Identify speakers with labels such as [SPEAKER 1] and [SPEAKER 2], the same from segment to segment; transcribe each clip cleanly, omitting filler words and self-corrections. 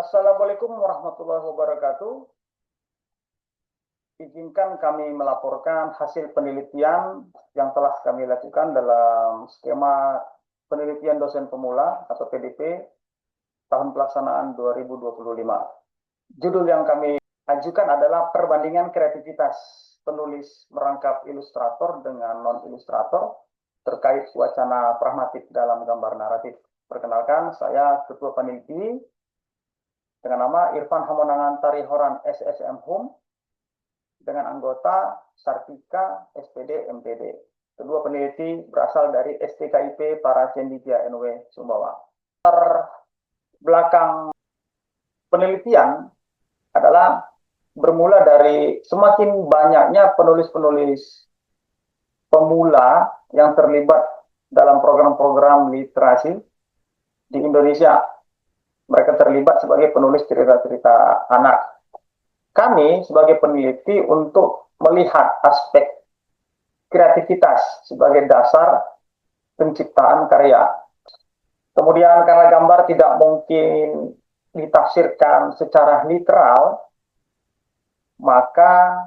[SPEAKER 1] Assalamualaikum warahmatullahi wabarakatuh. Izinkan kami melaporkan hasil penelitian yang telah kami lakukan dalam skema penelitian dosen pemula atau PDP tahun pelaksanaan 2025. Judul yang kami ajukan adalah perbandingan kreativitas penulis merangkap ilustrator dengan non-ilustrator terkait wacana pragmatik dalam gambar naratif. Perkenalkan, saya Ketua Peneliti dengan nama Irfan Hamonangan Tarihoran SSM Hum dengan anggota Sartika SPD MPD. Kedua peneliti berasal dari STKIP Para Cendikia NW Sumbawa. Belakang penelitian adalah bermula dari semakin banyaknya penulis-penulis pemula yang terlibat dalam program-program literasi di Indonesia. Mereka terlibat sebagai penulis cerita-cerita anak. Kami sebagai peneliti untuk melihat aspek kreativitas sebagai dasar penciptaan karya. Kemudian karena gambar tidak mungkin ditafsirkan secara literal, maka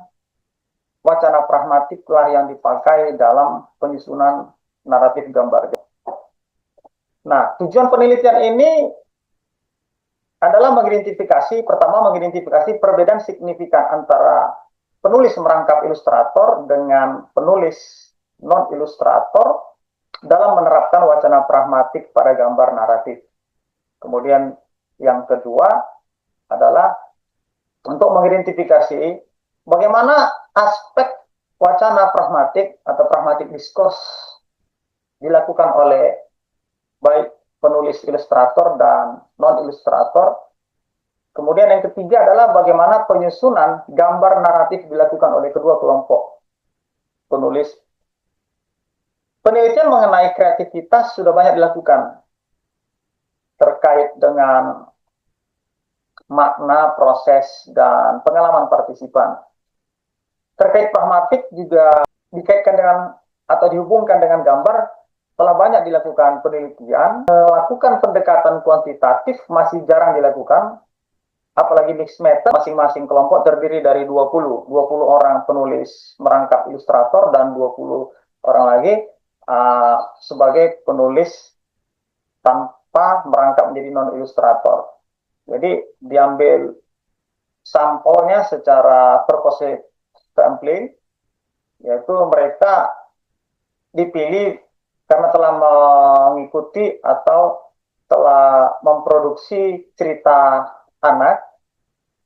[SPEAKER 1] wacana pragmatiklah yang dipakai dalam penyusunan naratif gambar. Nah, tujuan penelitian ini adalah mengidentifikasi perbedaan signifikan antara penulis merangkap ilustrator dengan penulis non-ilustrator dalam menerapkan wacana pragmatik pada gambar naratif. Kemudian yang kedua adalah untuk mengidentifikasi bagaimana aspek wacana pragmatik atau pragmatik diskurs dilakukan oleh baik penulis ilustrator dan non-ilustrator. Kemudian yang ketiga adalah bagaimana penyusunan gambar naratif dilakukan oleh kedua kelompok penulis. Penelitian mengenai kreativitas sudah banyak dilakukan terkait dengan makna, proses, dan pengalaman partisipan. Terkait pragmatik juga dikaitkan dengan atau dihubungkan dengan gambar. Telah banyak dilakukan penelitian, melakukan pendekatan kuantitatif masih jarang dilakukan, apalagi mixed method, masing-masing kelompok terdiri dari 20 orang penulis merangkap ilustrator dan 20 orang lagi sebagai penulis tanpa merangkap menjadi non-ilustrator. Jadi diambil sampelnya secara purpose sampling, yaitu mereka dipilih karena telah mengikuti atau telah memproduksi cerita anak,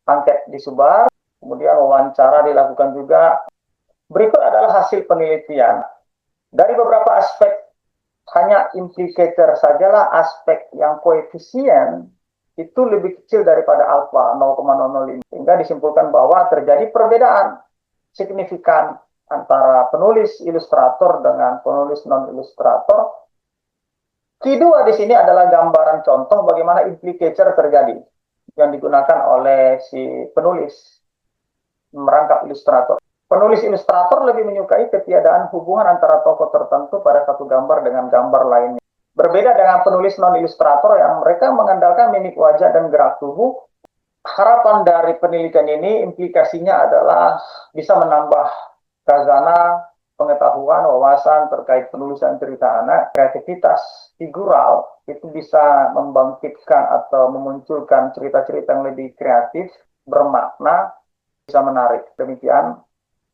[SPEAKER 1] angket disebar, kemudian wawancara dilakukan juga. Berikut adalah hasil penelitian. Dari beberapa aspek, hanya implicator sajalah aspek yang koefisien itu lebih kecil daripada alfa 0,005. Sehingga disimpulkan bahwa terjadi perbedaan signifikan antara penulis ilustrator dengan penulis non-ilustrator. Kedua di sini adalah gambaran contoh bagaimana implicator terjadi yang digunakan oleh si penulis merangkap ilustrator. Penulis ilustrator lebih menyukai ketiadaan hubungan antara tokoh tertentu pada satu gambar dengan gambar lainnya. Berbeda dengan penulis non-ilustrator yang mereka mengandalkan mimik wajah dan gerak tubuh. Harapan dari penelitian ini implikasinya adalah bisa menambah khazanah pengetahuan, wawasan terkait penulisan cerita anak. Kreativitas figural itu bisa membangkitkan atau memunculkan cerita-cerita yang lebih kreatif, bermakna, bisa menarik. Demikian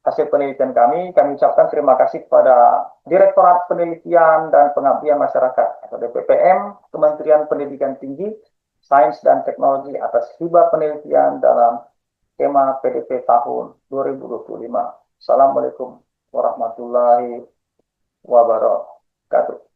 [SPEAKER 1] hasil penelitian kami. Kami ucapkan terima kasih kepada Direktorat Penelitian dan Pengabdian Masyarakat atau DPPM, Kementerian Pendidikan Tinggi, Sains dan Teknologi atas hibah penelitian dalam skema PDP tahun 2025. Assalamualaikum warahmatullahi wabarakatuh.